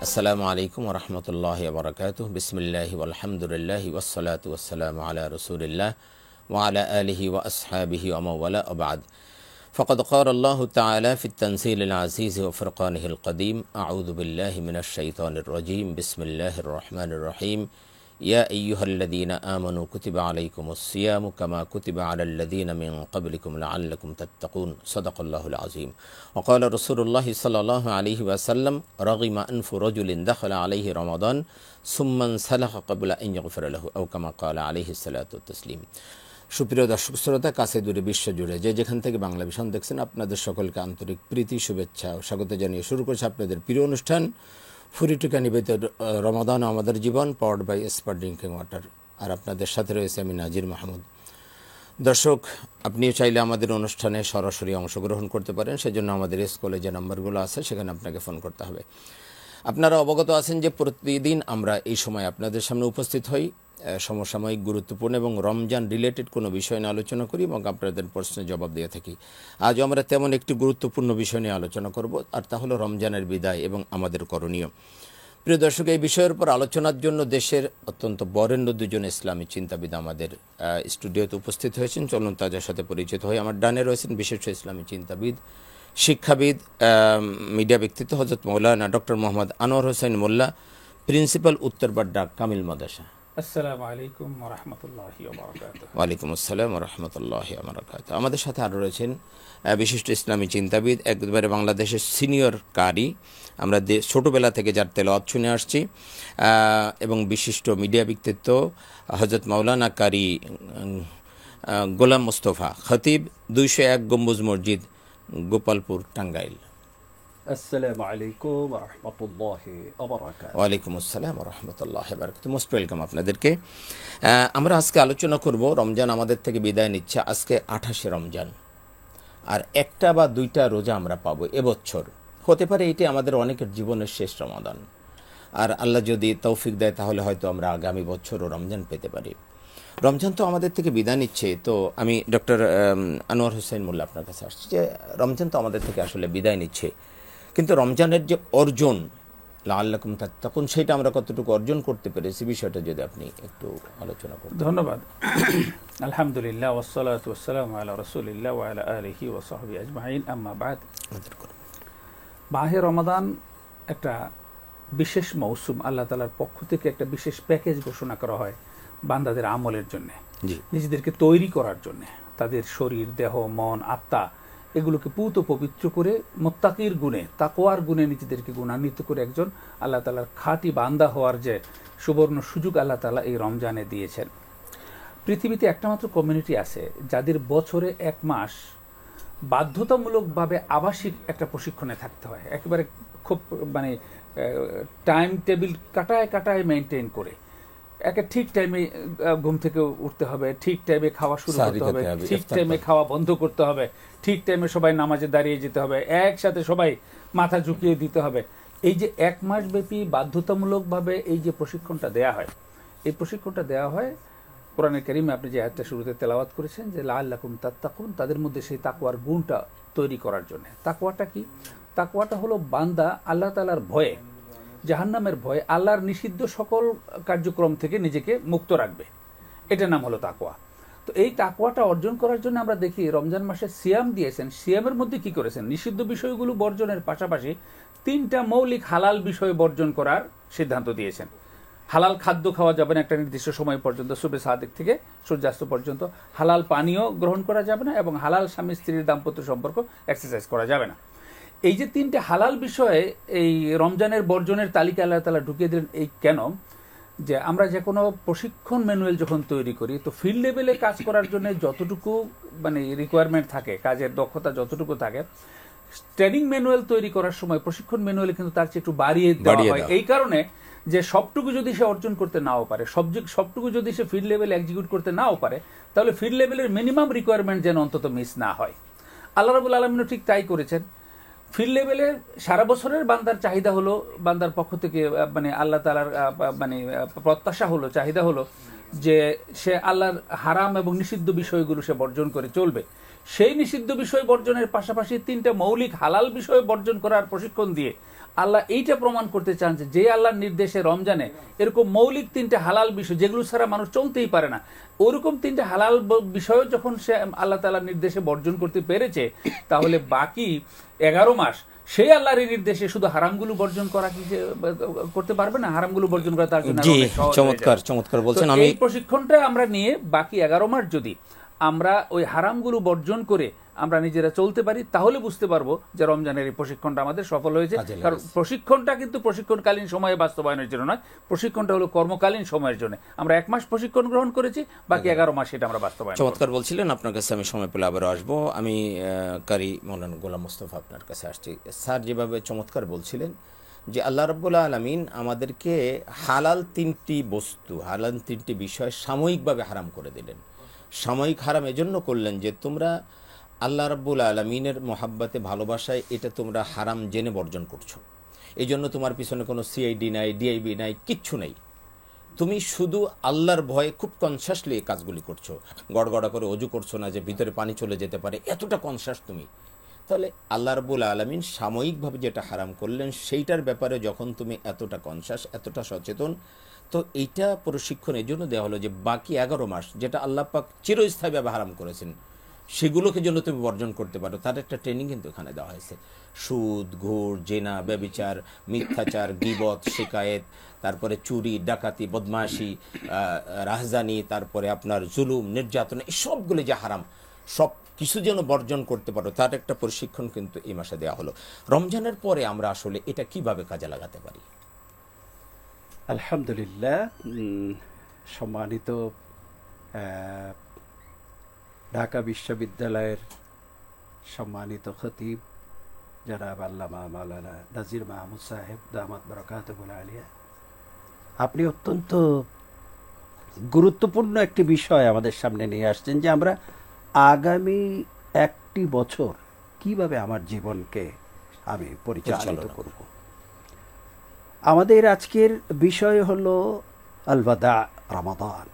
আসসালামু আলাইকুম ওরহমতুল্লাহি ওবরাকাতুহ। বিসমিল্লাহি আলহামদুলিল্লাহি ওয়াসসালাতু ওয়াসসালামু আলা রাসূলিল্লাহ ওয়া আলা আলিহি ওয়া আসহাবিহি ওয়া মাওয়ালা ওয়া বা'দ। ফাকাদ ক্বালা আল্লাহু তাআলা ফিত তানসিলিল আজিজ ওয়া ফুরকানিহিল কদীম। আউযু বিল্লাহি মিনাশ শাইতানির রাজীম। বিসমিল্লাহির রহমানির রহিম। ইয়া আইয়ুহাল্লাযীনা আমানু কুতিবা আলাইকুমুস সিয়ামু কামা কুতিবা আলাল্লাযীনা মিন ক্বাবলিকুম লাআল্লাকুম তাত্তাকুন। সাদাকাল্লাহুল আযীম। ওয়া ক্বালা রাসূলুল্লাহি সাল্লাল্লাহু আলাইহি ওয়াসাল্লাম রাগিমা আনফু রাজুলিন দাখালা আলাইহি রমাদান সুম্মা সালাখা ক্বাবলা আন ইয়াগফিরা লাহু আও কামা ক্বালা আলাইহিস সালাতু ওয়াত তাসলিম। সুপ্রিয় দর্শক শ্রোতা, কাছে দূরে বিশ্বজুড়ে যে যেখান থেকে বাংলা ভিশন দেখছেন, আপনাদের সকলকে আন্তরিক প্রীতি, শুভেচ্ছা ও স্বাগত জানিয়ে শুরু করছে আপনাদের প্রিয় অনুষ্ঠান ফুরিটুকা নিবেদিত রমাদান আমাদের জীবন, পাওয়ার্ড বাই এসপার ড্রিঙ্কিং ওয়াটার। আর আপনাদের সাথে রয়েছে আমি নাজির মাহমুদ। দর্শক, আপনিও চাইলে আমাদের অনুষ্ঠানে সরাসরি অংশগ্রহণ করতে পারেন। সেজন্য আমাদের স্কুলে যে নাম্বারগুলো আছে সেখানে আপনাকে ফোন করতে হবে। আপনারা অবগত আছেন যে প্রতিদিন আমরা এই সময় আপনাদের সামনে উপস্থিত হই, সমসাময়িক গুরুত্বপূর্ণ এবং রমজান রিলেটেড কোনো বিষয় নিয়ে আলোচনা করি এবং আপনাদের প্রশ্নের জবাব দিয়ে থাকি। আজও আমরা তেমন একটি গুরুত্বপূর্ণ বিষয় নিয়ে আলোচনা করব, আর তা হলো রমজানের বিদায় এবং আমাদের করণীয়। প্রিয় দর্শক, এই বিষয়ের উপর আলোচনার জন্য দেশের অত্যন্ত বরেণ্য দুজন ইসলামী চিন্তাবিদ আমাদের স্টুডিওতে উপস্থিত হয়েছেন। চলুন তাদের সাথে পরিচিত হই। আমার ডানে রয়েছেন বিশিষ্ট ইসলামী চিন্তাবিদ, শিক্ষাবিদ, মিডিয়া ব্যক্তিত্ব হযরত মৌলানা ডক্টর মোহাম্মদ আনোয়ার হোসেন মোল্লা, প্রিন্সিপাল উত্তরবাড্ডা কামিল মাদ্রাসা। আসসালামু আলাইকুম ওয়া রাহমাতুল্লাহি ওয়া বারাকাতুহু। ওয়ালাইকুম আসসালাম ওয়া রাহমাতুল্লাহি ওয়া বারাকাতুহু। আমাদের সাথে আরও রয়েছেন বিশিষ্ট ইসলামী চিন্তাবিদ, একবারে বাংলাদেশের সিনিয়র কারি, আমরা ছোটোবেলা থেকে যার তেলাওয়াত শুনে আসছি, এবং বিশিষ্ট মিডিয়া ব্যক্তিত্ব হযরত মাওলানা কারি গোলাম মোস্তফা, খতিব, 201 গম্বুজ মসজিদ, গোপালপুর, টাঙ্গাইল। আসসালামু আলাইকুম ওয়া রাহমাতুল্লাহি ওয়া বারাকাতুহু। ওয়ালাইকুম আসসালাম ওয়া রাহমাতুল্লাহি ওয়া বারাকাতুহু। মোস্ট ওয়েলকাম আপনাদেরকে। আমরা আজকে আলোচনা করব, রমজান আমাদের থেকে বিদায় নিচ্ছে। আজকে 28শে রমজান, আর একটা বা দুইটা রোজা আমরা পাবো এবছর। হতে পারে এটি আমাদের অনেকের জীবনের শেষ রমাদান, আর আল্লাহ যদি তৌফিক দেয় তাহলে হয়তো আমরা আগামী বছরও রমজান পেতে পারি। রমজান তো আমাদের থেকে বিদায় নিচ্ছে, তো আমি ডক্টর আনোয়ার হোসেন মোল্লা আপনার কাছে আসছি যে রমজান তো আমাদের থেকে আসলে বিদায় নিচ্ছে, কিন্তু রমজানের যে অর্জন লাআল্লাকুম তাত্তাকুন, সেটা আমরা কতটুকু অর্জন করতে পেরেছি, বিষয়টা যদি আপনি একটু আলোচনা করেন। ধন্যবাদ। আলহামদুলিল্লাহ ওয়াসসালাতু ওয়াসসালামু আলা রাসূলিল্লাহ ওয়া আলা আলিহি ওয়া সাহবিহি আজমাইন, আম্মা বাদ। মাহে রমাদান একটা বিশেষ মৌসুম। আল্লাহ তাআলার পক্ষ থেকে একটা বিশেষ প্যাকেজ ঘোষণা করা হয় বান্দাদের আমলের জন্য, নিজেদেরকে তৈরি করার জন্য, তাদের শরীর, দেহ, মন, আত্মা এগুলোকে পুত পবিত্র করে মুত্তাকির গুণে, তাকওয়ার গুণে নিজেদেরকে গুণান্বিত করে একজন আল্লাহ তাআলার খাঁটি বান্দা হওয়ার যে সুবর্ণ সুযোগ আল্লাহ তাআলা এই রমজানে দিয়েছেন। পৃথিবীতে একটা মাত্র কমিউনিটি আছে যাদের বছরে 1 মাস বাধ্যতামূলকভাবে আবাসিক একটা প্রশিক্ষণে থাকতে হয়, একেবারে খুব টাইম টেবিল কাটায় মেনটেন করে। ঠিক টাইমে ঘুম থেকে উঠতে হবে, ঠিক টাইমে খাওয়া শুরু করতে হবে, ঠিক টাইমে খাওয়া বন্ধ করতে হবে, ঠিক টাইমে সবাই নামাজে দাঁড়িয়ে যেতে হবে, একসাথে সবাই মাথা ঝুঁকিয়ে দিতে হবে। এই যে 1 মাস ব্যাপী বাধ্যতামূলকভাবে এই যে প্রশিক্ষণটা দেয়া হয়, এই প্রশিক্ষণটা দেওয়া হয় কোরআনে কারিমে আপনি যে আয়াতটা শুরুতে তেলাওয়াত করেছেন যে লাআল্লাকুম তাত্তাকুন, তাদের মধ্যে সেই তাকওয়ার গুণটা তৈরি করার জন্য। তাকওয়াটা কি? তাকওয়াটা হলো বান্দা আল্লাহ তাআলার ভয়ে, জাহান্নামের ভয়ে, আল্লাহর নিষিদ্ধ সকল কার্যক্রম থেকে নিজেকে মুক্ত রাখবে। এটার নাম হলো তাকওয়া। তো এই তাকওয়াটা অর্জন করার জন্য আমরা দেখি রমজান মাসে সিয়াম দিয়েছেন। সিয়ামের মধ্যে কি করেছেন? নিষিদ্ধ বিষয়গুলো বর্জনের পাশাপাশি 3টা মৌলিক হালাল বিষয় বর্জন করার সিদ্ধান্ত দিয়েছেন। হালাল খাদ্য খাওয়া যাবে না একটা নির্দিষ্ট সময় পর্যন্ত, সুবহে সাদিক থেকে সূর্যাস্ত পর্যন্ত। হালাল পানীয় গ্রহণ করা যাবে না, এবং হালাল স্বামী স্ত্রীর দাম্পত্য সম্পর্ক এক্সারসাইজ করা যাবে না। এই যে 3টে হালাল বিষয়ে এই রমজানের বর্জনের তালিকা আল্লাহ তাআলা ঢুকিয়ে দিলেন। এই কেন? যে আমরা যে কোনো প্রশিক্ষণ ম্যানুয়াল যখন তৈরি করি, তো ফিল্ড লেভেলে কাজ করার জন্য যতটুকু রিকোয়ারমেন্ট থাকে, কাজের দক্ষতা যতটুকু থাকে, ট্রেনিং ম্যানুয়াল তৈরি করার সময় প্রশিক্ষণ ম্যানুয়ালে কিন্তু তার চেয়ে একটু বাড়িয়ে দেওয়া হয়। এই কারণে যে সবটুকু যদি সে অর্জন করতে নাও পারে, সবটুকু যদি সে ফিল্ড লেভেলে এক্সিকিউট করতে নাও পারে, তাহলে ফিল্ড লেভেলের মিনিমাম রিকোয়ারমেন্ট যেন অন্তত মিস না হয়। আল্লাহ রাব্বুল আলামিনও ঠিক তাই করেছেন। ফিল্ড লেভেলে সারা বছরের বান্দার চাহিদা হলো, বান্দার পক্ষ থেকে আল্লাহ তাআলার প্রত্যাশা হলো, চাহিদা হলো যে সে আল্লাহর হারাম এবং নিষিদ্ধ বিষয়গুলো সে বর্জন করে চলবে। সেই নিষিদ্ধ বিষয় বর্জনের পাশাপাশি 3টা মৌলিক হালাল বিষয় বর্জন করার প্রশিক্ষণ দিয়ে আল্লাহ এইটা প্রমাণ করতে চান যে আল্লাহর নির্দেশে রমজানে এরকম মৌলিক 3টে হালাল বিষয় যেগুলো ছাড়া মানুষ চলতেই পারে না, ওরকম 3টে হালাল বিষয় যখন সে আল্লাহ তাআলার নির্দেশে বর্জন করতে পেরেছে, তাহলে বাকি 11 মাস সেই আল্লাহর নির্দেশে শুধু হারামগুলো বর্জন করা কি করতে পারবে না? হারামগুলো বর্জন করা তার জন্য চমৎকার বলছেন। আমি এই প্রশিক্ষণটা আমরা নিয়ে বাকি 11 মাস যদি আমরা ওই হারামগুলো বর্জন করে আমরা নিজেরা চলতে পারি, তাহলে বুঝতে পারবো যে রমজানের এই প্রশিক্ষণটা আমাদের সফল হয়েছে। কারণ প্রশিক্ষণটা কিন্তু প্রশিক্ষণকালীন সময়ে বাস্তবায়নের জন্য নয়, প্রশিক্ষণটা হলো কর্মকালীন সময়ের জন্য। আমরা 1 মাস প্রশিক্ষণ গ্রহণ করেছি, বাকি 11 মাস সেটা আমরা বাস্তবায়ন। চমৎকার বলছিলেন। আপনার কাছে আমি সময় পেলে আবারও আসবো। আমি কারি মৌলানা গোলাম মোস্তফা আপনার কাছে আসছি। স্যার যেভাবে চমৎকার বলছিলেন যে আল্লাহ রাব্বুল আলামিন আমাদেরকে হালাল 3টি বস্তু, হালাল 3টি বিষয় সাময়িকভাবে হারাম করে দিলেন। সাময়িক হারাম এজন্য করলেন যে তোমরা আল্লাহ রাব্বুল আলামিনের মহাব্বতে, ভালোবাসায় এটা তোমরা হারাম জেনে বর্জন করছো। এই জন্য তোমার পিছনে কোনো সিআইডি নাই, ডিআইবি নাই, কিচ্ছু নেই। তুমি শুধু আল্লাহর ভয়ে খুব কনসাসলি এই কাজগুলি করছো। গড়গড়া করে অজু করছো না যে ভিতরে পানি চলে যেতে পারে, এতটা কনসাস তুমি। তাহলে আল্লাহ রাব্বুল আলামিন সাময়িকভাবে যেটা হারাম করলেন সেইটার ব্যাপারে যখন তুমি এতটা কনসাস, এতটা সচেতন, তো এইটা প্রশিক্ষণ এই জন্য দেওয়া হলো যে বাকি 11 মাস যেটা আল্লাহ পাক চিরস্থায়ীভাবে হারাম করেছেন সেগুলোকে জন্য তুমি বর্জন করতে পারো, তার একটা ট্রেনিং কিন্তু এখানে দেওয়া হয়েছে। সুদ, ঘুষ, জেনা, ব্যভিচার, মিথ্যাচার, গীবত, শিকায়েত, তারপরে চুরি, ডাকাতি, বদমাশি, রাহজানি, তারপরে আপনার জুলুম, নির্যাতন, এই সবগুলো যে হারাম, সব কিছু যেন বর্জন করতে পারো, তার একটা প্রশিক্ষণ কিন্তু এই মাসে দেওয়া হলো। রমজানের পরে আমরা আসলে এটা কিভাবে কাজে লাগাতে পারি? আলহামদুলিল্লাহ। সম্মানিত ঢাকা বিশ্ববিদ্যালয়ের সম্মানিত খতিব জনাব আল্লামা মাওলানা নাজির মাহমুদ সাহেব দামাত বরকাতুহুল আলিয়া, আপনি অত্যন্ত গুরুত্বপূর্ণ একটি বিষয় আমাদের সামনে নিয়ে আসছেন যে আমরা আগামী 1টি বছর কিভাবে আমার জীবনকে আমি পরিচালিত করব। আমাদের আজকের বিষয় হলো আলবাদা রমাদান।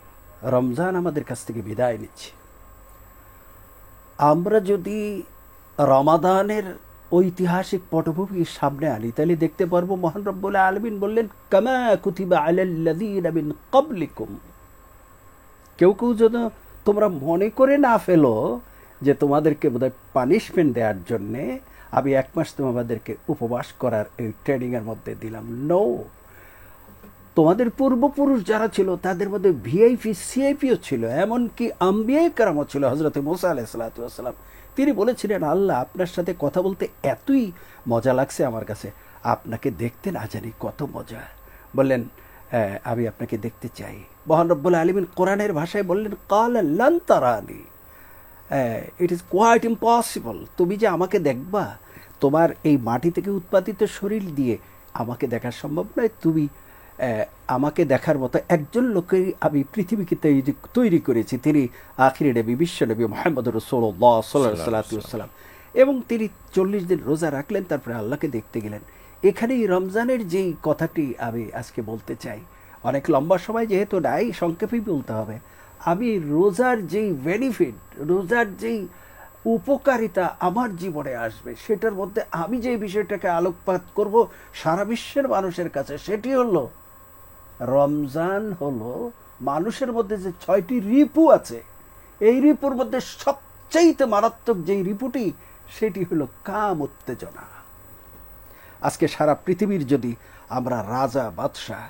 রমজান আমাদের কাছ থেকে বিদায় নিচ্ছে। আমরা যদি রমাদানের ঐতিহাসিক পটভূমির সামনে আনি তাহলে দেখতে পারবো মহান রব্বুল আলামিন বললেন কামা কুতিবা আলাল্লাযীনা মিন ক্বাবলিকুম। কেউ যেন তোমরা মনে করে না ফেলো যে তোমাদেরকে বোধহয় পানিশমেন্ট দেওয়ার জন্যে আমি 1 মাস তোমাদেরকে উপবাস করার এই ট্রেনিংয়ের মধ্যে দিলাম। নো, তোমাদের পূর্বপুরুষ যারা ছিল তাদের মধ্যে ভিআইপি সিআইপিও ছিল, এমনকি আম্বিয়ায়ে কেরামও ছিল। হযরত মুসা আলাইহিস সালাতু ওয়াস সালাম তিনি বলেছিলেন, আল্লাহ আপনার সাথে কথা বলতে এতই মজা লাগছে আমার কাছে, আপনাকে দেখতে না জানি কত মজা। বললেন আমি আপনাকে দেখতে চাই। মহান রব্বুল আলামিন কোরআনের ভাষায় বললেন ক্বালা লান তারানি, ইট ইজ কোয়াইট ইম্পসিবল, তুমি যে আমাকে দেখবা, তোমার এই মাটি থেকে উৎপাদিত শরীর দিয়ে আমাকে দেখা সম্ভব নয়। তুমি আমাকে দেখার মতো একজন লোকই আমি পৃথিবীকে তৈরি করেছি, তিনি আখিরি নবী, বিশ্ব নবী মুহাম্মদ রাসূলুল্লাহ সাল্লাল্লাহু আলাইহি ওয়াসাল্লাম। এবং তিনি 40 দিন রোজা রাখলেন, তারপরে আল্লাহকে দেখতে গেলেন। এখানেই রমজানের যেই কথাটি আমি আজকে বলতে চাই, অনেক লম্বা সময় যেহেতু নাই, সংক্ষেপেই বলতে হবে। আমি রোজার যেই বেনিফিট, রোজার যেই উপকারিতা আমার জীবনে আসবে, সেটার মধ্যে আমি যে বিষয়টাকে আলোকপাত করব সারা বিশ্বের মানুষের কাছে, সেটি হলো রমজান হলো মানুষের মধ্যে যে 6টি রিপু আছে, এই রিপুর মধ্যে সবচাইতে মারাত্মক যেই রিপুটি, সেটি হলো কাম, উত্তেজনা। আজকে সারা পৃথিবীর যদি আমরা রাজা, বাদশাহ,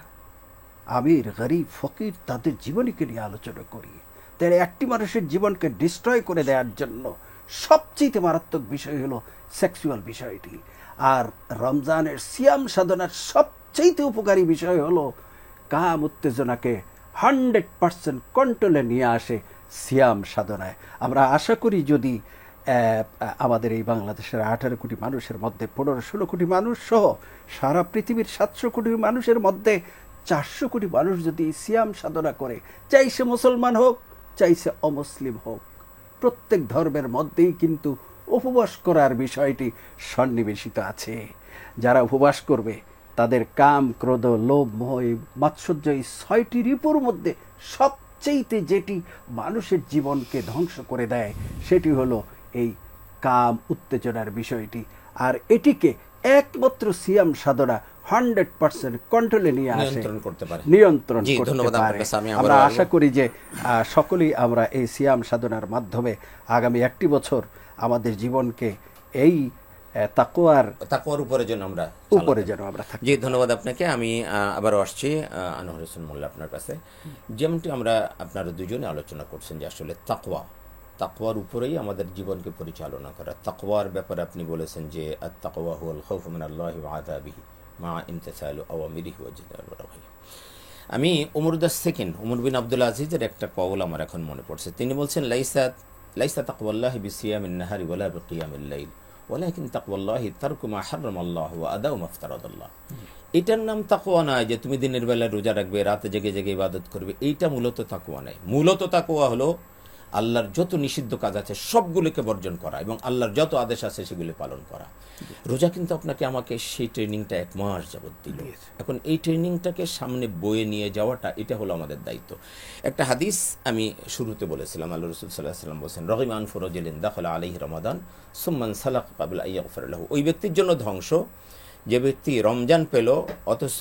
আমির, গরিব, ফকির তাদের জীবনীকে নিয়ে আলোচনা করি, তাহলে একটি মানুষের জীবনকে ডিস্ট্রয় করে দেওয়ার জন্য সবচেয়ে মারাত্মক বিষয় হলো সেক্সুয়াল বিষয়টি। আর রমজানের সিয়াম সাধনার সবচেয়ে উপকারী বিষয় হলো কাম, উত্তেজনাকে 100% কন্ট্রোলে নিয়ে আসে সিয়াম সাধনায়। আমরা আশা করি যদি আমাদের এই বাংলাদেশের 18 কোটি মানুষের মধ্যে 15-16 কোটি মানুষ সহ সারা পৃথিবীর 700 কোটি মানুষের মধ্যে 400 কোটি মানুষ যদি সিয়াম সাধনা করে, চাই সে মুসলমান হোক, চাই সে অমুসলিম হোক, প্রত্যেক ধর্মের মধ্যেই কিন্তু উপবাস করার বিষয়টি সন্নিবেশিত আছে। যারা উপবাস করবে তাদের কাম, ক্রোধ, লোভ, মোহ, মাৎসর্য, এই 6টি রিপুর মধ্যে সবচেয়ে যেটি মানুষের জীবনকে ধ্বংস করে দেয় সেটি হলো এই কাম উত্তেজনার বিষয়টি। আর এটিকে একমাত্র সিয়াম সাধনা 100% কন্ট্রোলে নিয়ে আসে, নিয়ন্ত্রণ করতে পারে। আমরা আশা করি যে সকলেই আমরা এই সিয়াম সাধনার মাধ্যমে আগামী একটি বছর আমাদের জীবনকে এই তাকওয়ার উপরে যেন আমরা থাকি। জি, ধন্যবাদ আপনাকে। আমি আবারও আসছি আনোয়ার হোসেন মোল্লা আপনার কাছে। যেমনটি আমরা আপনারা দুজনে আলোচনা করছেন যে আসলে তাকওয়ার উপরেই আমাদের জীবনকে পরিচালনা করা। তাকওয়ার ব্যাপারে আপনি বলেছেন যে আত-তাকওয়া হুয়াল খাউফু মিনাল্লাহি ওয়া আযাবিহি মা ইমতিসালু আওয়ামিরিহি ওয়া জিতনাবু নাওয়াহিহি। আমি উমর বিন আব্দুল আজিজের একটা কওল আমার এখন মনে পড়ছে। তিনি বলছেন লাইসা তাকওয়াল্লাহি বিসিয়ামিন নাহারি ওয়ালা বিকিয়ামিল লাইল ওয়ালাকিন তাকওয়াল্লাহি তারকু মা হারামাল্লাহু ওয়া আদাউ মা ইফতারাদাল্লাহ। এটার নাম তাকওয়া নয় যে তুমি দিনের বেলা রোজা রাখবে, রাতে জেগে জেগে ইবাদত করবে। এইটা মূলত তাকওয়া নয়। মূলত তাকওয়া হলো আল্লাহর যত নিষিদ্ধ কাজ আছে সবগুলোকে বর্জন করা এবং আল্লাহর যত আদেশ আছে সেগুলি পালন করা। রোজা কিন্তু আমাকে সেই ট্রেনিংটা 1 মাস যাবত দিল। এখন এই ট্রেনিংটাকে সামনে বয়ে নিয়ে যাওয়াটা এটা হলো আমাদের দায়িত্ব। একটা হাদিস আমি শুরুতে বলেছিলাম, আল্লাহ রাসূল সাল্লাল্লাহু আলাইহি ওয়াসাল্লাম বলেছেন রহিম আনফু রাজুলিন দাখালা আলাইহি রমাদান সুম্মান সালাক ক্বাবলা আইয়াগফির লাহু। ওই ব্যক্তির জন্য ধ্বংস যে ব্যক্তি রমজান পেল অথচ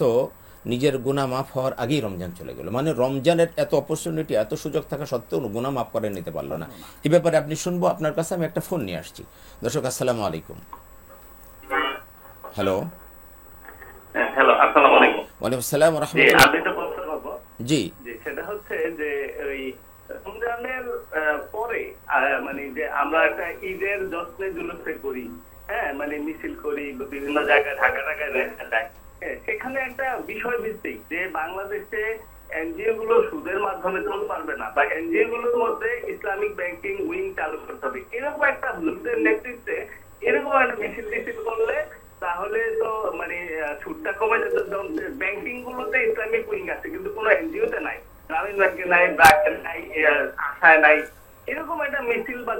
নিজের গুনাহ মাফ হওয়ার আগেই রমজান চলে গেল। মানে রমজানের এত অপরচুনিটি, এত সুযোগ থাকা সত্ত্বেও গুনাহ মাফ করে নিতে পারলো না। এই ব্যাপারে আপনি শুনবো। আপনার কাছে আমি একটা ফোন নিয়ে আসছি। দর্শক, আসসালামু আলাইকুম। হ্যালো, আসসালামু আলাইকুম। ওয়ালাইকুম আসসালাম ওয়া রাহমাতুল্লাহ। আমি একটা প্রশ্ন করব। জি, সেটা হচ্ছে যে ওই রমজানের পরে মানে যে আমরা একটা ঈদের যশ্নে জুলুসে করি, হ্যাঁ, মানে মিছিল করি বিভিন্ন জায়গায়, ঢাকায় যায়, সেখানে একটা বিষয় ভিত্তিক যে বাংলাদেশে এনজিও গুলো সুদের মাধ্যমে চলতে পারবে না বা এনজিও গুলোর মধ্যে ইসলামিক ব্যাংকিং উইং চালু করতে হবে, এরকম একটা হুজুরের নেতৃত্বে এরকম একটা মিছিল করলে তাহলে তো মানে সুদটা কমে যেত। ব্যাংকিং গুলোতে ইসলামিক উইং আছে কিন্তু কোনো এনজিওতে নাই, গ্রামীণ ব্যাংকে নাই, ব্র্যাকে নাই, আশায় নাই। এরকম একটা মিছিল বা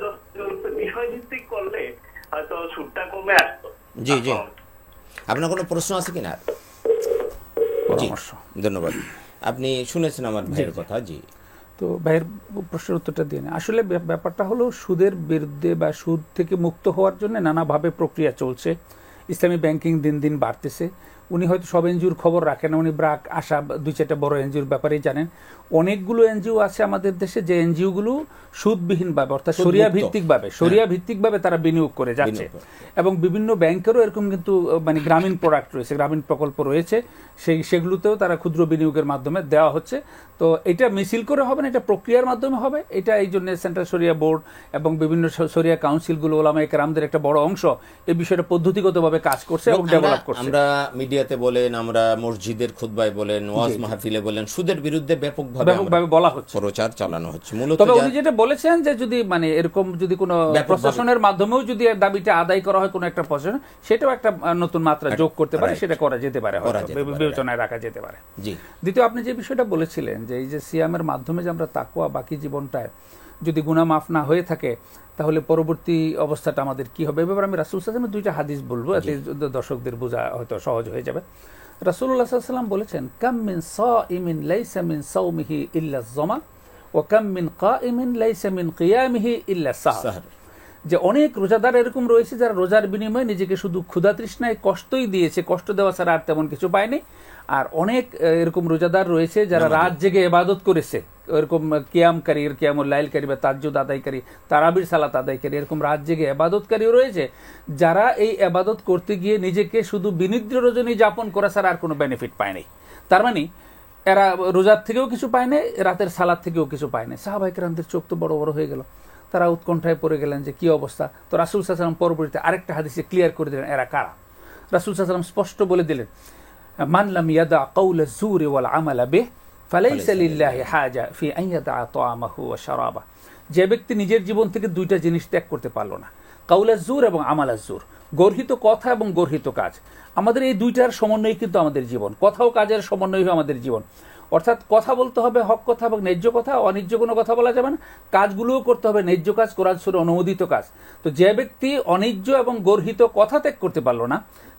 বিষয় ভিত্তিক করলে হয়তো সুদটা কমে আসতো। জি জি, আপনার কোনো প্রশ্ন আছে কিনা? জি, ধন্যবাদ। আপনি শুনেছেন আমার ভাইয়ের কথা। জি, তো ভাইয়ের প্রশ্নের উত্তরটা দিয়ে আসলে ব্যাপারটা হলো সুদের বিরুদ্ধে বা সুদ থেকে মুক্ত হওয়ার জন্য নানাভাবে প্রক্রিয়া চলছে। ইসলামী ব্যাংকিং দিন দিন বাড়তেছে। উনি হয়তো সব এনজিওর খবর রাখেন না, উনি ব্র্যাক, আশা, 2-4টা বড় এনজিওর ব্যাপারেই জানেন। অনেকগুলো এনজিও আছে আমাদের দেশে যে এনজিওগুলো সুদবিহীনভাবে অর্থাৎ শরিয়া ভিত্তিকভাবে তারা বিনিয়োগ করে যাচ্ছে এবং বিভিন্ন ব্যাংকেরও এরকম কিন্তু মানে গ্রামীণ প্রোডাক্ট রয়েছে, গ্রামীণ প্রকল্প রয়েছে, সেগুলোতেও তারা ক্ষুদ্র বিনিয়োগের মাধ্যমে দেওয়া হচ্ছে। তো এটা মিছিল করে হবে না, এটা প্রক্রিয়ার মাধ্যমে হবে। এটা এই জন্য সেন্ট্রাল শরিয়া বোর্ড এবং বিভিন্ন শরিয়া কাউন্সিলগুলো, ওলামায়ে কেরামদের একটা বড় অংশ এই বিষয়টা পদ্ধতিগতভাবে কাজ করছে এবং ডেভেলপ করছে। আমরা মিডিয়াতে বলেন, আমরা মসজিদের খুতবায় বলেন, ওয়াজ মাহফিলে বলেন, সুদের বিরুদ্ধে ব্যাপকভাবে বলা হচ্ছে, প্রচার চালানো হচ্ছে। মূলত তবে উনি যেটা বলেছেন যে যদি মানে এরকম যদি কোনো প্রশাসনের মাধ্যমেও যদি দাবিটা আদায় করা হয় কোনো একটা প্রশাসন, সেটাও একটা নতুন মাত্রা যোগ করতে পারে, সেটা করা যেতে পারে, বিবেচনায় রাখা যেতে পারে। দ্বিতীয়, আপনি যে বিষয়টা বলেছিলেন যে এই যে সিয়ামের মাধ্যমে যে আমরা তাকওয়া বাকি জীবনটায় যদি গুনাহ মাফ না হয়ে থাকে তাহলে পরবর্তী অবস্থাটা আমাদের কি হবে। এবার আমি রাসূল সাল্লাল্লাহু আলাইহি ওয়াসাল্লামের 2টা হাদিস বলবো, এতে দর্শকদের বোঝা হয়তো সহজ হয়ে যাবে। রাসূলুল্লাহ সাল্লাল্লাহু আলাইহি ওয়াসাল্লাম বলেছেন, কাম মিন সাইমিন লাইসা মিন সাওমিহি ইল্লা আয-যামা ওয়া কাম মিন কাইমিন লাইসা মিন কিয়ামিহি ইল্লা সাহর। যে অনেক রোজাদার এরকম রয়েছে যারা রোজার বিনিময়ে নিজেকে শুধু ক্ষুধা তৃষ্ণায় কষ্টই দিয়েছে, কষ্ট দেওয়া ছাড়া আর তেমন কিছু পায়নি। আর অনেক এরকম রোজাদার রয়েছে যারা রাত জেগে ইবাদত করেছে, এরকম কিয়ামকারী, কিয়ামুল লাইলকারী বা তাহাজ্জুদ আদায়কারী, তারাবির সালাত আদায়কারী, এরকম রাত জেগে ইবাদতকারীও রয়েছে যারা এই ইবাদত করতে গিয়ে নিজেকে শুধু বিনিদ্র রজনী যাপন করা ছাড়া আর কোনো বেনিফিট পায়নি। তার মানে এরা রোজার থেকেও কিছু পায় না, রাতের সালাত থেকেও কিছু পায় না। সাহাবায়ে কেরামদের চোখ তো বড় বড় হয়ে গেল, তারা উৎকণ্ঠায় পড়ে গেলেন যে কি অবস্থা। তো রাসূল সাল্লাল্লাহু আলাইহি ওয়াসাল্লাম পরবর্তীতে আরেকটা হাদিসে ক্লিয়ার করে দিলেন এরা কারা। রাসূল সাল্লাল্লাহু আলাইহি ওয়াসাল্লাম স্পষ্ট বলে দিলেন, মান লাম ইয়াদা কাওলা যুরি ওয়াল আমালা বিহি ফালাইসা লিল্লাহি হাজা ফি আন ইয়াদা তাআমাহু ওয়া শারাবা। যে ব্যক্তি নিজের জীবন থেকে 2টা জিনিস ত্যাগ করতে পারলো না, কাওলা যুর এবং আমালা যুর, গর্হিত কথা এবং গর্হিত কাজ। আমাদের এই 2টার সমন্বয় কিন্তু আমাদের জীবন, কথা ও কাজের সমন্বয় আমাদের জীবন। অর্থাৎ কথা বলতে হবে হক কথা এবং ন্যায্য কথা, অন্যায্য কোনো কথা বলা যাবে না। কাজগুলোও করতে হবে ন্যায্য কাজ, কোরআন সুন্নাহ অনুমোদিত কাজ। তো যে ব্যক্তি অন্যায্য এবং গর্হিত কথা ত্যাগ করতে পারলো না,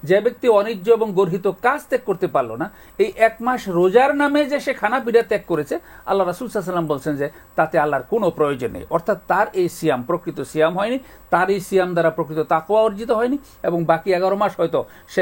যে ব্যক্তি অনিজ্য এবং গর্হিত কাজ ত্যাগ করতে পারলো না, এই 1 মাস রোজার নামে যে সে খানা পিঠা ত্যাগ করেছে, আল্লাহ রাসূল সাল্লাল্লাহু আলাইহি ওয়াসাল্লাম বলছেন যে তাতে আল্লাহর কোনো প্রয়োজন নেই। অর্থাৎ তার এই সিয়াম প্রকৃত সিয়াম হয়নি, তার এই সিয়াম দ্বারা প্রকৃত তাকওয়া অর্জিত হয়নি, এবং বাকি 11 মাস হয়তো সে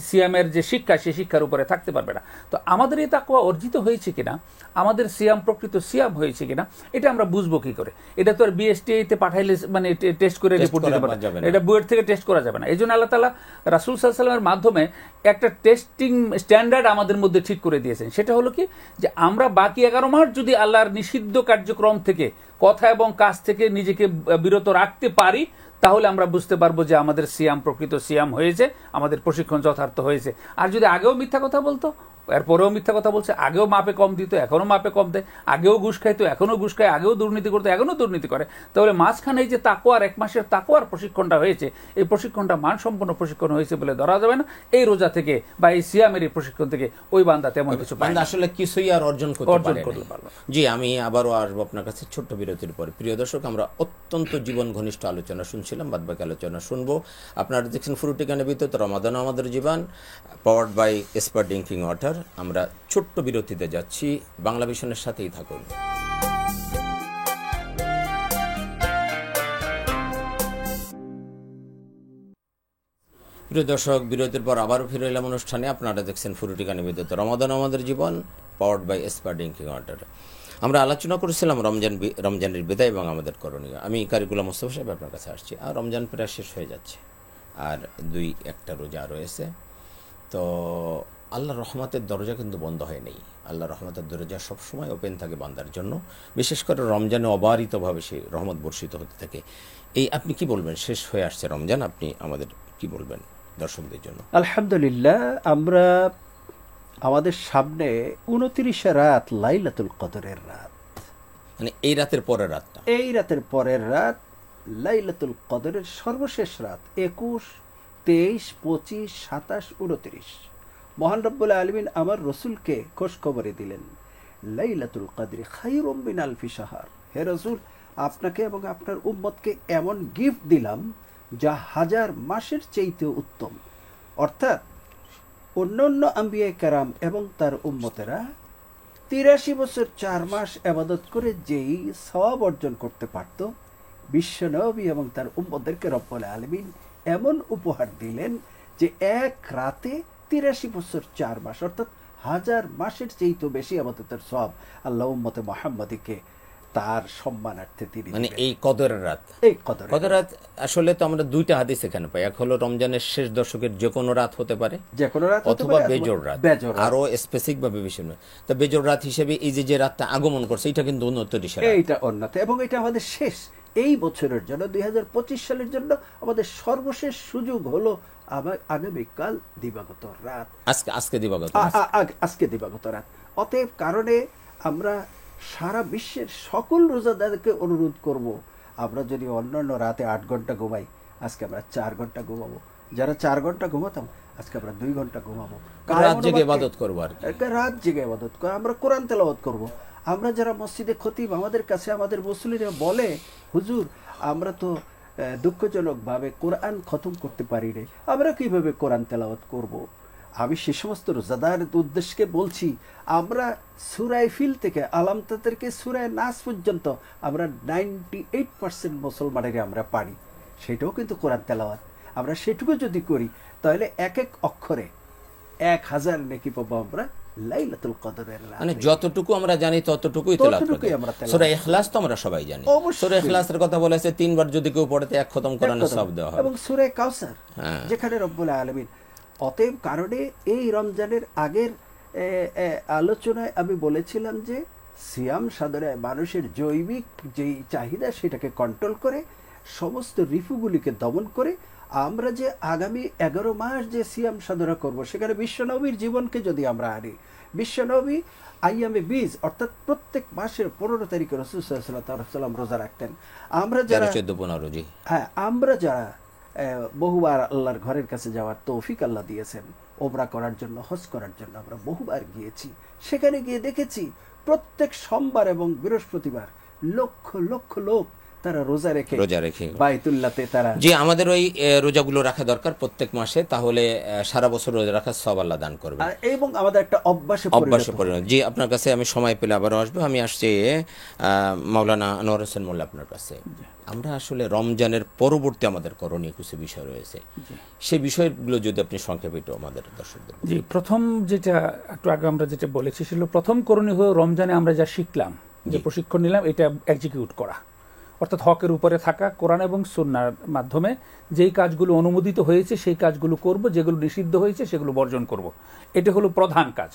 সিয়ামের যে শিক্ষা, সেই শিক্ষার উপরে থাকতে পারবে না। তো আমাদের এই তাকওয়া অর্জিত হয়েছে কিনা, আমাদের সিয়াম প্রকৃত সিয়াম হয়েছে কিনা, এটা আমরা বুঝবো কি করে? এটা তো আর বিএসটিআইতে পাঠাইলে মানে টেস্ট করে রিপোর্ট দিতে পারবে না, এটা বুয়েট থেকে টেস্ট করা যাবে না। এই জন্য আল্লাহ তাআলা রাসূল সাল্লাল্লাহু আলাইহি ওয়াসাল্লামের মাধ্যমে একটা টেস্টিং স্ট্যান্ডার্ড আমাদের মধ্যে ঠিক করে দিয়েছেন। সেটা হলো কি, যে আমরা বাকি 11 মাস যদি আল্লাহর নিষিদ্ধ কার্যক্রম থেকে, কথা এবং কাজ থেকে নিজেকে বিরত রাখতে পারি, তাহলে আমরা বুঝতে পারবো যে আমাদের সিয়াম প্রকৃত সিয়াম হয়েছে, আমাদের প্রশিক্ষণ যথার্থ হয়েছে। আর যদি আগেও মিথ্যা কথা বলতো, এরপরেও মিথ্যা কথা বলছে, আগেও মাপে কম দিত, এখনো মাপে কম দেয়, আগেও ঘুষ খাইতো, এখনো ঘুষ খায়, আগেও দুর্নীতি করতো, এখনো দুর্নীতি করে, তাহলে মাঝখানে এই যে তাকওয়ার 1 মাসের তাকওয়ার প্রশিক্ষণটা হয়েছে, এই প্রশিক্ষণটা মানসম্পন্ন প্রশিক্ষণ হয়েছে বলে ধরা যাবে না। এই রোজা থেকে বা এই সিয়ামের এই প্রশিক্ষণ থেকে ওই বান্দা তেমন কিছু পায় না, আসলে কিছুই আর অর্জন করতে পারে না। জি, আমি আবারও আসবো আপনার কাছে ছোট্ট বিরতির পরে। প্রিয় দর্শক, আমরা অত্যন্ত জীবন ঘনিষ্ঠ আলোচনা শুনছিলাম, বাদবাকি আলোচনা শুনবো। আপনারা দেখছেন ফুরুটি গানে বিদ্যুৎ, রমাদান আমাদের জীবন, পাওয়ার্ড বাই এসপার ড্রিঙ্কিং ওয়াটার। আমরা ছোট্ট বিরতিতে যাচ্ছি, বাংলা ভিশনের সাথেই থাকুন। প্রিয় দর্শক, বিরতির পর আবারও ফিরে এলাম অনুষ্ঠানে। আপনারা দেখছেন ফুরুটি গানে বিদ্যুৎ, রমাদান আমাদের জীবন, পাওয়ার্ড বাই এসপার ড্রিঙ্কিং ওয়াটার। আমরা আলোচনা করেছিলাম রমজানের বিদায় এবং আমাদের করণীয়। আমি কারিকুলাম মোস্তফা সাহেব আপনার কাছে আসছি। আর রমজান প্রায় শেষ হয়ে যাচ্ছে, আর 2-1টা রোজা রয়েছে। তো আল্লাহর রহমতের দরজা কিন্তু বন্ধ হয় নেই। আল্লাহর রহমতের দরজা সবসময় ওপেন থাকে বান্দার জন্য, বিশেষ করে রমজানে অবারিতভাবে সেই রহমত বর্ষিত হতে থাকে। এই আপনি কি বলবেন, শেষ হয়ে আসছে রমজান, আপনি আমাদের কি বলবেন দর্শকদের জন্য? আলহামদুলিল্লাহ, আমরা আমাদের সামনে 29 রাত, লাইলাতুল কদরের রাত, মানে এই রাতের পরের রাতটা, এই রাতের পরের রাত লাইলাতুল কদরের সর্বশেষ রাত। 21, 23, 25, 27, 29 মহান রব্বুল আলামিন আমার রসুলকে খোঁজ খবরে দিলেন, লাইলাতুল কদরি খায়রুম মিন আলফি শাহর। হে রসুল, আপনাকে এবং আপনার উম্মতকে এমন গিফট দিলাম যা 1000 মাসের চাইতে উত্তম। অর্থাৎ অন্যান্য আম্বিয়া কেরাম এবং তার উম্মতেরা 83 বছর 4 মাস ইবাদত করে যেই সওয়াব অর্জন করতে পারত, বিশ্বনবী এবং তার উম্মতদেরকে রব্বুল আলামিন এমন উপহার দিলেন যে এক রাতে 83 বছর 4 মাস, অর্থাৎ 1000 মাসের চাইতে বেশি ইবাদতের সওয়াব আল্লাহ উম্মতে মুহাম্মাদীকে তার সম্মানার্থে তিনি, মানে এই কদরের রাত, এই কদরের রাত। আসলে তো আমরা 2টা হাদিস এখানে পাই। এক হলো রমজানের শেষ দশকের যে কোনো রাত হতে পারে, যে কোনো রাত, অথবা বেজোড় রাত, আরো স্পেসিফিক ভাবে বেশি নয়। তো বেজোড় রাত হিসেবে এই যে রাতটা আগমন করছে, এটা কিন্তু উন্নত, এইটা উন্নত, এবং এটা আমাদের শেষ এই বছরের জন্য, 2025 সালের জন্য আমাদের সর্বশেষ সুযোগ হলো আগামীকাল দিবাগত রাত, আজকে দিবাগত রাত। অতএব কারণে আমরা সারা বিশ্বের সকল রোজাদারকে অনুরোধ করব, আমরা যদি অন্যান্য রাতে 8 ঘন্টা ঘুমাই, আজকে আমরা 4 ঘন্টা ঘুমাবো। যারা 4 ঘন্টা ঘুমাতাম, আজকে আমরা 2 ঘন্টা ঘুমাবো। রাত জেগে ইবাদত করব, রাত জেগে ইবাদত করব, আমরা কোরআন তেলাওয়াত করব। আমরা যারা মসজিদে খতিব, আমাদের কাছে আমাদের মুসল্লিরা বলে, হুজুর আমরা তো দুঃখজনকভাবে কোরআন খতম করতে পারি না, আমরা কিভাবে কোরআন তেলাওয়াত করব? আমি সে সমস্ত রোজাদার উদ্দেশ্যকে বলছি, আমরা সূরা ফিল থেকে আলাম তাদেরকে সূরা নাস পর্যন্ত আমরা 98% মুসলমানের আমরা পারি, সেটাও কিন্তু কোরআন তেলাওয়াত। আমরা সেটুকু যদি করি, তাহলে এক এক অক্ষরে 1000 নেকি পাবো আমরা লাইলাতুল কদরের রাতে। মানে যতটুকু আমরা জানি ততটুকুই তেলাওয়াত করি। সূরা ইখলাস তো আমরা সবাই জানি, সূরা ইখলাসের কথা বলেছে 3 বার যদি কেউ পড়ে, 1 খতম কোরআনের সওয়াব দেওয়া হবে, এবং সূরা কাউসার যেখানে রব্বুল আলামিন। অতএব কারণে এই রমজানের আগের আলোচনায় আমি বলেছিলাম যে সিয়াম সাধনায় মানুষের জৈবিক যেই চাহিদা, সেটাকে কন্ট্রোল করে, সমস্ত রিফুগুলিকে দমন করে আমরা যে আগামী 11 মাস যে সিয়াম সাধনা করব, সেখানে বিশ্বনবীর জীবনকে যদি আমরা আনি, বিশ্বনবী আইয়ামে বীজ, অর্থাৎ প্রত্যেক মাসের 15 তারিখে রাসূল সাল্লাল্লাহু আলাইহি ওয়াসাল্লাম রোজা রাখতেন। আমরা যারা 14-15 হ্যাঁ, আমরা যারা বহুবার আল্লাহর ঘরের কাছে যাওয়ার তৌফিক আল্লাহ দিয়েছেন, ওমরা করার জন্য, হজ করার জন্য আমরা বহুবার গিয়েছি। সেখানে গিয়ে দেখেছি প্রত্যেক সোমবার এবং বৃহস্পতিবার লক্ষ লক্ষ লোক তারা রোজা রেখে রেখে বাইতুল্লাহতে তারা জি আমাদের ওই রোজাগুলো রাখা দরকার প্রত্যেক মাসে, তাহলে সারা বছর রোজা রাখার সওয়াব আল্লাহ দান করবে এবং আমাদের একটা অভ্যাসে পরিণত। জি আপনার কাছে আমি সময় পেলে আবারও আসবো। আমি আসছি মাওলানা আনোয়ার হোসেন মোল্লা আপনার কাছে। আমরা আসলে রমজানের পরবর্তী আমাদের করণীয় কিছু বিষয় রয়েছে, সেই বিষয়গুলো যদি আপনি সংক্ষেপে একটু আমাদের দর্শকদের। জি, প্রথম যেটা একটু আগে আমরা যেটা বলেছি সেটা প্রথম করণীয় হলো রমজানে আমরা যা শিখলাম, যে প্রশিক্ষণ নিলাম, এটা এক্সিকিউট করা, অর্থাৎ হকের উপরে থাকা, কোরআন এবং সুন্নাহর মাধ্যমে যেই কাজগুলো অনুমোদিত হয়েছে সেই কাজগুলো করব, যেগুলো নিষিদ্ধ হয়েছে সেগুলো বর্জন করব। এটা হলো প্রধান কাজ।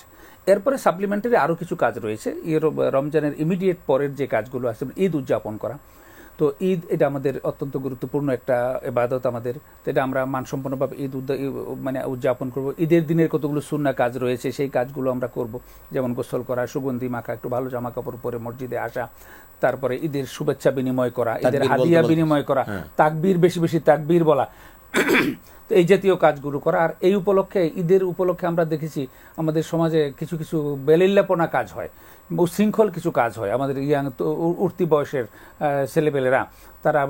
এরপরে সাপ্লিমেন্টারি আরও কিছু কাজ রয়েছে। রমজানের ইমিডিয়েট পরের যে কাজগুলো আছে, ঈদ উদযাপন করা। তো ঈদ এটা আমাদের অত্যন্ত গুরুত্বপূর্ণ একটা ইবাদত আমাদের, তো এটা আমরা মানসম্পন্নভাবে ঈদ মানে উদযাপন করব। ঈদের দিনের কতগুলো সুন্নাহ কাজ রয়েছে, সেই কাজগুলো আমরা করব, যেমন গোসল করা, সুগন্ধি মাখা, একটু ভালো জামা কাপড় পরে মসজিদে আসা, তারপরে ঈদের শুভেচ্ছা বিনিময় করা, ঈদের হাদিয়া বিনিময় করা, তাকবীর, বেশি বেশি তাকবীর বলা, তো এই জাতীয় কাজগুলো করা। আর এই উপলক্ষে, ঈদের উপলক্ষে আমরা দেখেছি আমাদের সমাজে কিছু কিছু বেলিল্লাপনা কাজ হয়, উশৃঙ্খল কিছু কাজ হয়। আমাদের উঠতি বয়সের ছেলেপেলেরা তারা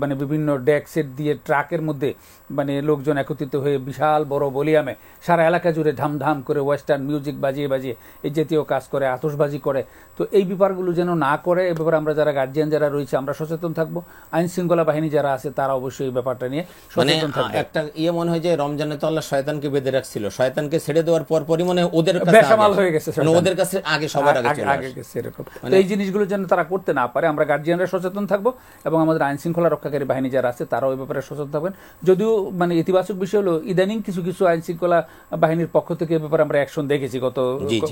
মানে বিভিন্ন ডেক সেট দিয়ে ট্রাকের মধ্যে মানে লোকজন একত্রিত হয়ে বিশাল বড় ভলিউমে সারা এলাকা জুড়ে ধামধাম করে ওয়েস্টার্ন মিউজিক বাজিয়ে বাজিয়ে এই জাতীয় কাজ করে, আতশবাজি করে। তো এই ব্যাপারগুলো যেন না করে, এ ব্যাপারে আমরা যারা গার্জিয়ান যারা রয়েছে আমরা সচেতন থাকবো। আইন শৃঙ্খলা বাহিনী যারা আছে তারা অবশ্যই এই ব্যাপারটা নিয়ে সচেতন থাকবে। একটা মনে হয় যে রমজানে তো আল্লাহ শয়তানকে বেঁধে রাখছিল, শয়তানকে ছেড়ে দেওয়ার পর পরই মনে ওদের বেসামাল হয়ে গেছে, ওদের কাছে আগে সবার আগে গেছে এরকম। তো এই জিনিসগুলো যেন তারা করতে না পারে, আমরা গার্জিয়ানরা সচেতন থাকবো এবং আমাদের আইন শৃঙ্খলা রক্ষাকারী বাহিনী যারা আছে তারাও এই ব্যাপারে সচেতন থাকবেন। যদিও মানে ইতিবাচক বিষয় হলো ইদানিং কিছু কিছু আইন শৃঙ্খলা বাহিনীর পক্ষ থেকে এই ব্যাপারে আমরা অ্যাকশন দেখেছি গত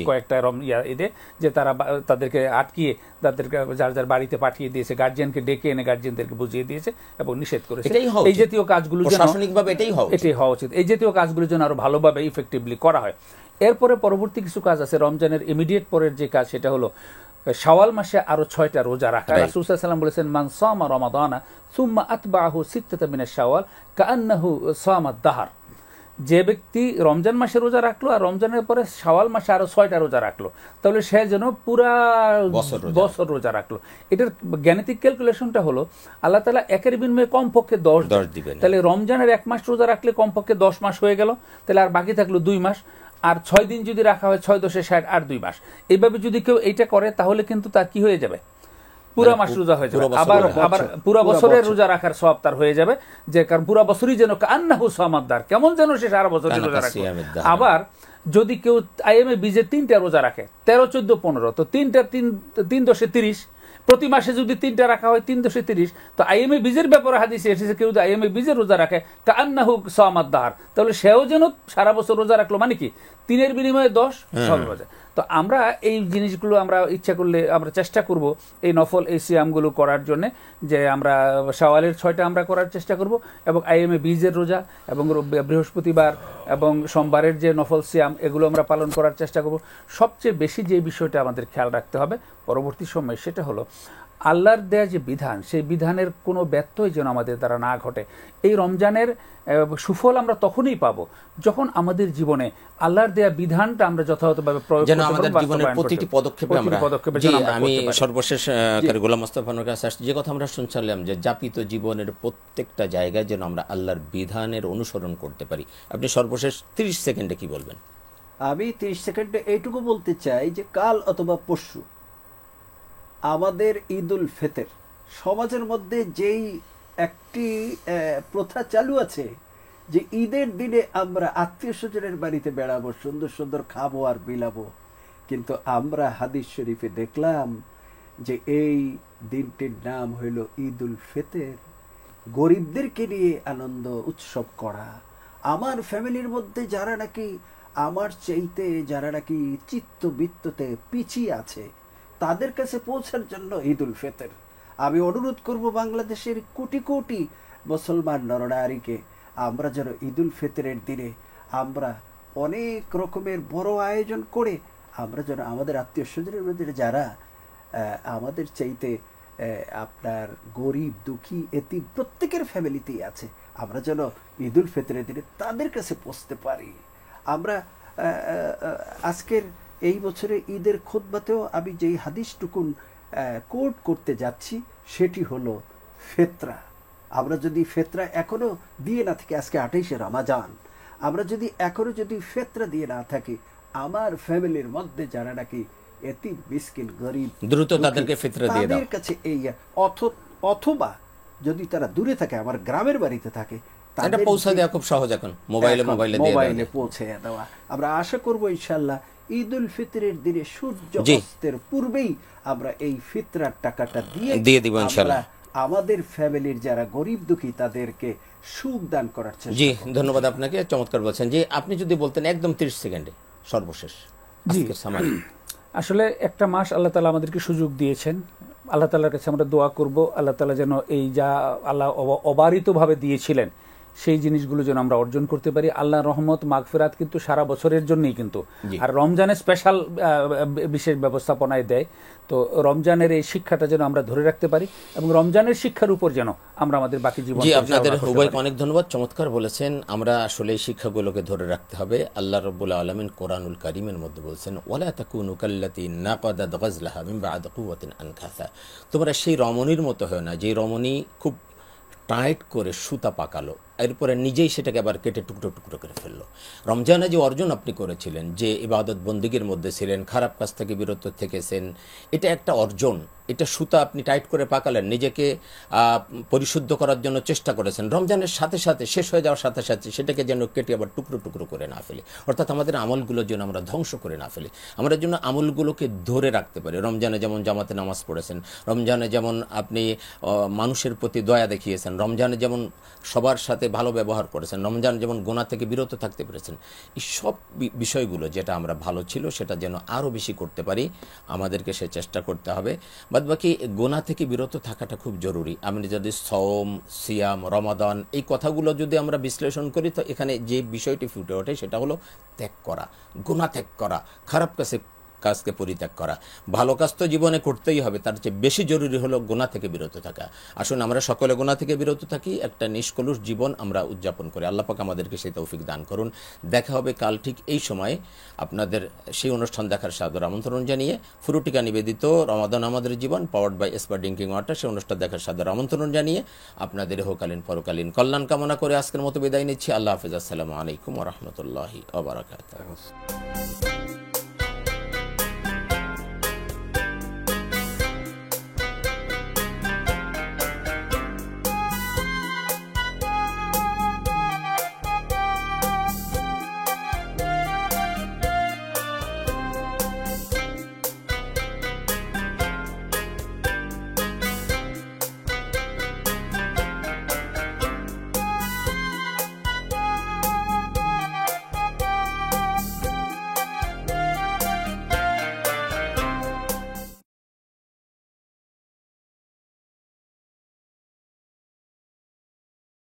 কয়েকটা ঈদে, যে তারা তাদেরকে আটকিয়ে তাদেরকে যার যার বাড়িতে পাঠিয়ে দিয়েছে, গার্জিয়ানকে ডেকে এনে গার্জিয়ানদেরকে বুঝিয়ে দিয়েছে এবং নিষেধ করেছে। এই জাতীয় কাজগুলো প্রশাসনিকভাবে এটাই হওয়া উচিত। এই জাতীয় কাজগুলো যেন আরো ভালোভাবে ইফেক্টিভলি করা হয়। এরপরে পরবর্তী কিছু কাজ আছে রমজানের ইমিডিয়েট পরের যে কাজ, সেটা হলো শাওয়াল মাসে আরো 6টা রোজা রাখা। রাসূল সাল্লাল্লাহু আলাইহি ওয়াসাল্লাম বলেছেন, মান সামা রমাদানা সুম্মা আতবাহু সিত্তাতান মিনাশ শাওয়াল কাআন্নাহু সামা দাহর। যে ব্যক্তি রমজান মাসে রোজা রাখলো আর রমজানের পরে শাওয়াল মাসে আরো 6টা রোজা রাখলো, তাহলে সে যেন পুরা বছর রোজা রাখলো। এটার জ্ঞানিতিক ক্যালকুলেশনটা হলো আল্লাহ তাআলা একের বিনিময়ে কমপক্ষে 10 দিবেন। তাহলে রমজানের 1 মাস রোজা রাখলে কমপক্ষে 10 মাস হয়ে গেল, তাহলে আর বাকি থাকলো 2 মাস। আর 6 দিন যদি রাখা হয়, 6 × 60 আর 2 মাস। এইভাবে যদি কেউ এইটা করে তাহলে কিন্তু তার কি হয়ে যাবে, পুরা মাস রোজা হয়ে যাবে। আবার পুরা বছরের রোজা রাখার সওয়াব তার হয়ে যাবে, যে কারণ পুরা বছরই যেন কান্নাহু সামাদার, কেমন যেন সে সারা বছর রোজা রাখে। আবার যদি কেউ আইএমএ বীজের 3টা রোজা রাখে, 13, 14, 15, তো 3 × 30, প্রতি মাসে যদি 3টা রাখা হয় 3 × 30, তো আইএমএ বীজের ব্যাপারে হাদিসে এসেছে কেউ যদি আইএমএ বীজের রোজা রাখে কান্নাহু সামাদার, তাহলে সেও যেন সারা বছর রোজা রাখলো, মানে কি 3-এর বিনিময়ে 10 রোজা। তো আমরা এই জিনিসগুলো আমরা ইচ্ছা করলে আমরা চেষ্টা করব এই নফল এই সিয়ামগুলো করার জন্য, যে আমরা শাওয়ালের 6টা আমরা করার চেষ্টা করব এবং আইএমএ বীজের রোজা এবং বৃহস্পতিবার এবং সোমবারের যে নফল সিয়াম এগুলো আমরা পালন করার চেষ্টা করব। সবচেয়ে বেশি যে বিষয়টা আমাদের খেয়াল রাখতে হবে পরবর্তী সময়, সেটা হলো আল্লাহর দেয়া যে বিধান, সেই বিধানের কোনো ব্যত্যয় যেন আমাদের দ্বারা না ঘটে। এই রমজানের সুফল আমরা তখনই পাবো যখন আমাদের জীবনে আল্লাহর দেয়া বিধানটা আমরা যথাযথভাবে প্রয়োগ করতে পারব, আমাদের জীবনের প্রতিটি পদক্ষেপে আমরা। আমি সর্বশেষ গোলাম মোস্তফার কাছে আসছি, যে কথা আমরা শুনছিলাম যে যাপিত জীবনের প্রত্যেকটা জায়গায় যেন আমরা আল্লাহর বিধানের অনুসরণ করতে পারি। আপনি সর্বশেষ 30 সেকেন্ডে কি বলবেন? আমি 30 সেকেন্ডে এইটুকু বলতে চাই যে কাল অথবা পরশু আমাদের ঈদুল ফিতর, সমাজের মধ্যে যেই একটি প্রথা চালু আছে যে ঈদের দিনে আমরা আত্মীয় স্বজনের বাড়িতে বেড়াবো, সুন্দর সুন্দর খাবো আর বিলাবো, কিন্তু আমরা হাদিস শরীফে দেখলাম যে এই দিনটির নাম হইল ঈদুল ফিতর, গরিবদেরকে নিয়ে আনন্দ উৎসব করা। আমার ফ্যামিলির মধ্যে যারা নাকি আমার চাইতে যারা নাকি চিত্তবৃত্ততে পিছিয়ে আছে তাদের কাছে পৌঁছার জন্য ঈদুল ফিতর। আমি অনুরোধ করব বাংলাদেশের কোটি কোটি মুসলমান নরনারীকে, আমরা যেন ঈদুল ফিতরের দিনে আমরা অনেক রকমের বড় আয়োজন করে আমরা যেন আমাদের আত্মীয় স্বজনের মধ্যে যারা আমাদের চাইতে আপনার গরিব দুঃখী এতিম প্রত্যেকের ফ্যামিলিতেই আছে, আমরা যেন ঈদুল ফিতরের দিনে তাদের কাছে পৌঁছতে পারি। আমরা আজকের এই বছরে ঈদের খুতবাতেও আমি যেই হাদিসটুকুন কোট করতে যাচ্ছি সেটি হলো ফিতরা। আমরা যদি ফিতরা এখনো দিয়ে না থাকি, আজকে 28শে রমাজান, আমরা যদি এখনো যদি ফিতরা দিয়ে না থাকি, আমার ফ্যামিলির মধ্যে যারা নাকি এতিম মিসকিন গরিব, দ্রুত তাদেরকে ফিতরা দিয়ে দাও। তাদের কাছে এই অথবা যদি তারা দূরে থাকে, আমার গ্রামের বাড়িতে থাকে, এটা পৌঁছে দেওয়া খুব সহজ, এখন মোবাইলে পৌঁছে দেওয়া। আমরা আশা করব ইনশাআল্লাহ ঈদ উল ফিতরের দিনে সূর্য অস্তের পূর্বেই আমরা এই ফিতরার টাকাটা দিয়ে দিব ইনশাআল্লাহ। আমাদের ফ্যামিলির যারা গরিব দুঃখী তাদেরকে সুখ দান করার চেষ্টা। জি, ধন্যবাদ আপনাকে, চমৎকার বলছেন। যে আপনি যদি বলতেন একদম 30 সেকেন্ডে সর্বশেষ আজকের সামারি। আসলে একটা মাস আল্লাহ তাআলা আমাদেরকে সুযোগ দিয়েছেন। আল্লাহ তাআলার কাছে আমরা দোয়া করব, আল্লাহ তাআলা যেন এই যা আল্লাহ অবারিতভাবে দিয়েছিলেন সেই জিনিসগুলো যেন আমরা অর্জন করতে পারি। আল্লাহর রহমত মাগফিরাত কিন্তু সারা বছরের জন্যই কিন্তু, আর রমজানে স্পেশাল বিশেষ ব্যবস্থাপনায় দেয়। তো রমজানের এই শিক্ষাটা যেন আমরা ধরে রাখতে পারি এবং রমজানের শিক্ষার উপর যেন আমরা আমাদের বাকি জীবন। জি, আপনাদের উভয়কে অনেক ধন্যবাদ, চমৎকার বলেছেন। আমরা আসলে এই শিক্ষাগুলোকে ধরে রাখতে হবে। আল্লাহ রাব্বুল আলামিন কোরআনুল কারীমের মধ্যে বলছেন, ওয়ালা তাকুনু কাল্লাতী নাকাদাত গাজলাহা মিন বা'দ কুওয়াতিন আনকাসা। তোমরা সেই রমণীর মতো হয় না যে রমণী খুব টাইট করে সুতা পাকালো, এরপরে নিজেই সেটাকে আবার কেটে টুকরো টুকরো করে ফেললো। রমজানে যে অর্জন আপনি করেছিলেন, যে ইবাদত বন্দিগির মধ্যে ছিলেন, খারাপ কাজ থেকে বিরত থেকেছেন, এটা একটা অর্জন। এটা সুতা আপনি টাইট করে পাকালেন, নিজেকে পরিশুদ্ধ করার জন্য চেষ্টা করেছেন। রমজানের সাথে সাথে, শেষ হয়ে যাওয়ার সাথে সাথে সেটাকে যেন কেটে আবার টুকরো টুকরো করে না ফেলি, অর্থাৎ আমাদের আমলগুলোর জন্য আমরা ধ্বংস করে না ফেলি, আমরা যেন আমলগুলোকে ধরে রাখতে পারি। রমজানে যেমন জামাতে নামাজ পড়েছেন, রমজানে যেমন আপনি মানুষের প্রতি দয়া দেখিয়েছেন, রমজানে যেমন সবার সাথে ভালো ব্যবহার করেছেন, রমজান যেমন গুনাহ থেকে বিরত থাকতে পেরেছেন, এই সব বিষয়গুলো যেটা আমরা ভালো ছিল সেটা যেন আরও বেশি করতে পারি, আমাদেরকে সে চেষ্টা করতে হবে। বাদবাকি গুনাহ থেকে বিরত থাকাটা খুব জরুরি। আমি যদি সওম, সিয়াম, রমাদান এই কথাগুলো যদি আমরা বিশ্লেষণ করি, তো এখানে যে বিষয়টি ফুটে ওঠে সেটা হলো ত্যাগ করা, গুনাহ ত্যাগ করা, খারাপ কাজকে পরিত্যাগ করা। ভালো কাজ তো জীবনে করতেই হবে, তার চেয়ে বেশি জরুরি হলো গুনাহ থেকে বিরত থাকা। আসুন আমরা সকলে গুনাহ থেকে বিরত থাকি, একটা নিষ্কলুষ জীবন আমরা উদযাপন করি। আল্লাহ পাক আমাদেরকে সেই তৌফিক দান করুন। দেখা হবে কাল ঠিক এই সময়ে। আপনাদের সেই অনুষ্ঠান দেখার সাদর আমন্ত্রণ জানিয়ে, ফুরুটিকা নিবেদিত রমাদান আমাদের জীবন, পাওয়ার্ড বাই এসপার ড্রিঙ্কিং ওয়াটার, সেই অনুষ্ঠান দেখার সাদর আমন্ত্রণ জানিয়ে আপনাদের ইহকালীন পরকালীন কল্যাণ কামনা করে আজকের মতো বিদায় নিচ্ছি। আল্লাহ হাফেজ। আসসালামু আলাইকুম ওয়া রাহমাতুল্লাহি ওয়া বারাকাতুহু।